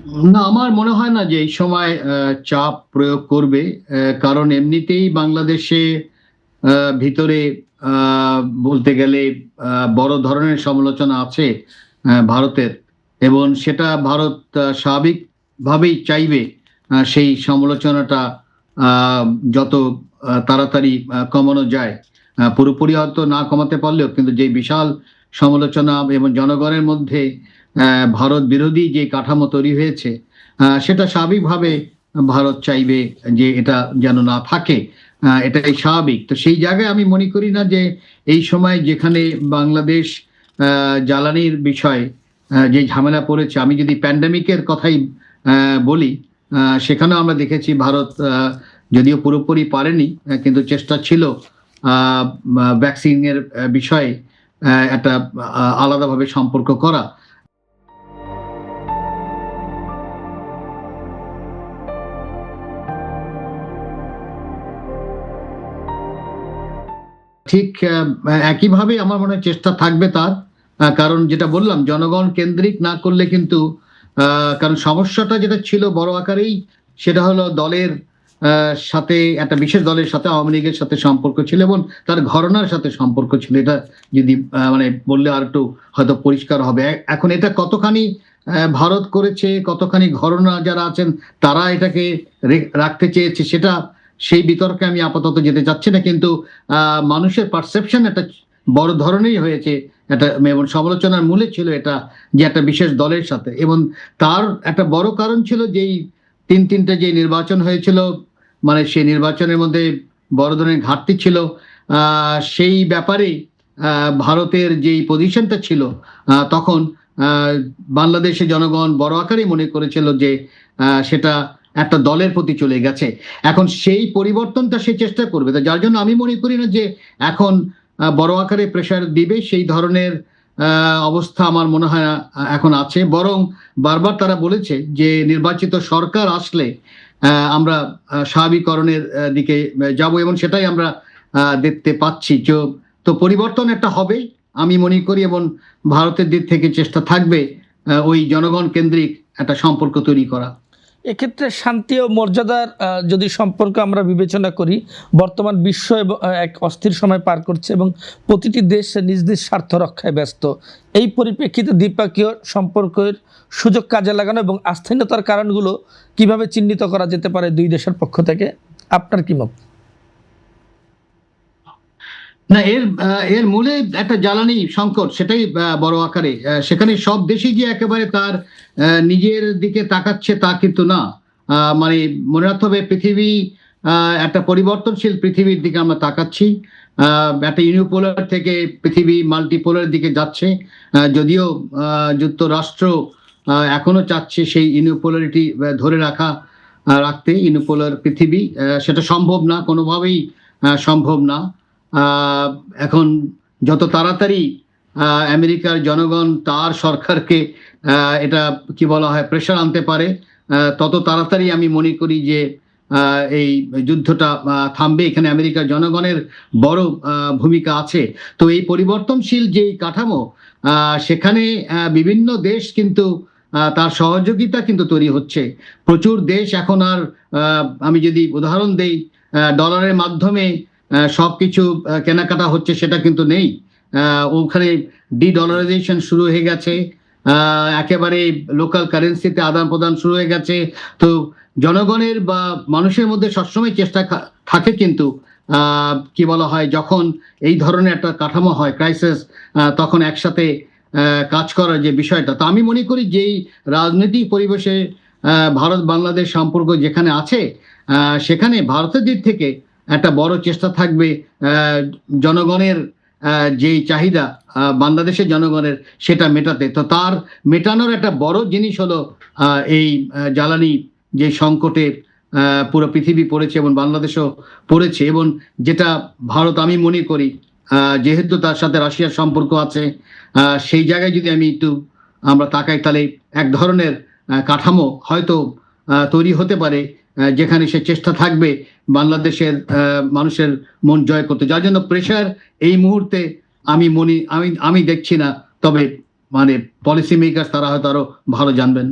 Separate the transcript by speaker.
Speaker 1: না, আমার মনে হয় না যে এই সময় চাপ প্রয়োগ করবে। কারণ এমনিতেই বাংলাদেশে ভিতরে বলতে গেলে বড় ধরনের সমালোচনা আছে ভারতের, এবং সেটা ভারত স্বাভাবিকভাবেই চাইবে সেই সমালোচনাটা আহ, যত তাড়াতাড়ি কমানো যায়। পুরোপুরি হয়তো না কমাতে পারলেও কিন্তু যে বিশাল সমালোচনা এবং জনগণের মধ্যে ভারত বিরোধী যে কাঠামো তৈরি হয়েছে, সেটা স্বাভাবিকভাবে ভারত চাইবে যে এটা যেন না থাকে। এটাই স্বাভাবিক। তো সেই জায়গায় আমি মনে করি না যে এই সময় যেখানে বাংলাদেশ জ্বালানির বিষয় যে ঝামেলা পড়েছে, আমি যদি প্যান্ডেমিকের কথাই বলি, সেখানেও আমরা দেখেছি ভারত যদিও পুরোপুরি পারেনি, কিন্তু চেষ্টা ছিল ভ্যাকসিনের বিষয়ে একটা আলাদাভাবে সম্পর্ক করা। ঠিক একইভাবে আমার মনে হয় চেষ্টা থাকবে তার। কারণ যেটা বললাম, জনগণ কেন্দ্রিক না করলে কিন্তু কারণ সমস্যাটা যেটা ছিল বড় আকারেই, সেটা হলো দলের সাথে, একটা বিশেষ দলের সাথে, আওয়ামী লীগের সাথে সম্পর্ক ছিল এবং তার ঘরানার সাথে সম্পর্ক ছিল। এটা যদি মানে বললে আর একটু হয়তো পরিষ্কার হবে। এখন এটা কতখানি ভারত করেছে, কতখানি ঘরানা যারা আছেন তারা এটাকে রাখতে চেয়েছে, সেটা সেই বিতর্কে আমি আপাতত যেতে চাচ্ছি না। কিন্তু মানুষের পারসেপশন একটা বড় ধরনেরই হয়েছে, একটা এবং সমালোচনার মূলে ছিল এটা যে একটা বিশেষ দলের সাথে। এবং তার একটা বড় কারণ ছিল যেই তিনটে যে নির্বাচন হয়েছিল, মানে সেই নির্বাচনের মধ্যে বড় ধরনের ঘাটতি ছিল। সেই ব্যাপারে ভারতের যেই পজিশনটা ছিল তখন আহ, বাংলাদেশে জনগণ বড় আকারে মনে করেছিল যে সেটা একটা দলের প্রতি চলে গেছে। এখন সেই পরিবর্তনটা সে চেষ্টা করবে। তো যার জন্য আমি মনে করি না যে এখন বড় আকারে প্রেশার দিবে, সেই ধরনের অবস্থা আমার মনে হয় না এখন আছে। বরং বারবার তারা বলেছে যে নির্বাচিত সরকার আসলে আমরা স্বাভাবিকরণের দিকে যাব, এবং সেটাই আমরা দেখতে পাচ্ছি। তো পরিবর্তন একটা হবে আমি মনে করি, এবং ভারতের দিক থেকে চেষ্টা থাকবে ওই জনগণ কেন্দ্রিক একটা সম্পর্ক তৈরি করা।
Speaker 2: এক্ষেত্রে শান্তি ও মর্যাদার যদি সম্পর্ক আমরা বিবেচনা করি, বর্তমান বিশ্ব এক অস্থির সময় পার করছে এবং প্রতিটি দেশ নিজ নিজ স্বার্থ রক্ষায় ব্যস্ত। এই পরিপ্রেক্ষিতে দ্বিপক্ষীয় সম্পর্কের সুযোগ কাজে লাগানো এবং আস্থাহীনতার কারণগুলো কিভাবে চিহ্নিত করা যেতে পারে দুই দেশের পক্ষ থেকে, আপনার কি মত?
Speaker 1: না, এর মূলে একটা জ্বালানি সংকট, সেটাই বড় আকারে। সেখানে সব দেশই যে একেবারে তার নিজের দিকে তাকাচ্ছে তা কিন্তু না। মানে মনে রাখতে হবে, পৃথিবী একটা পরিবর্তনশীল পৃথিবীর দিকে আমরা তাকাচ্ছি। একটা ইউনিপোলার থেকে পৃথিবী মাল্টিপোলার দিকে যাচ্ছে। যদিও যুক্তরাষ্ট্র এখনো চাচ্ছে সেই ইউনিপোলারিটি ধরে রাখতে, ইউনিপোলার পৃথিবী, সেটা সম্ভব না, কোনোভাবেই সম্ভব না। আহ, এখন যত তাড়াতাড়ি আমেরিকার জনগণ তার সরকারকে এটা কি বলা হয় প্রেশার আনতে পারে, তত তাড়াতাড়ি আমি মনে করি যে এই যুদ্ধটা থামবে। এখানে আমেরিকার জনগণের বড় ভূমিকা আছে। তো এই পরিবর্তনশীল যেই কাঠামো, সেখানে বিভিন্ন দেশ কিন্তু তার সহযোগিতা কিন্তু তৈরি হচ্ছে। প্রচুর দেশ এখন আর আমি যদি উদাহরণ দেই, ডলারের মাধ্যমে সবকিছু কেনাকাটা হচ্ছে সেটা কিন্তু নেই। ওখানে ডি-ডলারাইজেশন শুরু হয়ে গেছে, একেবারে লোকাল কারেন্সিতে আদান প্রদান শুরু হয়ে গেছে। তো জনগণের বা মানুষের মধ্যে সবসময় চেষ্টা থাকে, কিন্তু কি বলা হয়, যখন এই ধরনের একটা কাঠামো হয় ক্রাইসিস, তখন একসাথে কাজ করার যে বিষয়টা। তো আমি মনে করি যেই রাজনৈতিক পরিবেশে ভারত বাংলাদেশ সম্পর্ক যেখানে আছে, সেখানে ভারতের দিক থেকে একটা বড় চেষ্টা থাকবে জনগণের যেই চাহিদা বাংলাদেশের জনগণের, সেটা মেটাতে। তো তার মেটানোর একটা বড় জিনিস হলো এই জ্বালানি যে সংকটে পুরো পৃথিবী পড়েছে এবং বাংলাদেশও পড়েছে। এবং যেটা ভারত, আমি মনে করি যেহেতু তার সাথে রাশিয়ার সম্পর্ক আছে, সেই জায়গায় যদি আমি একটু আমরা তাকাই, তাহলে এক ধরনের কাঠামো হয়তো তৈরি হতে পারে যেখানে সে চেষ্টা থাকবে বাংলাদেশের মানুষের মন জয় করতে। যার জন্য প্রেশার এই মুহূর্তে আমি দেখছি না। তবে মানে পলিসি মেকার তারা হয়তো আরো ভালো জানবেন।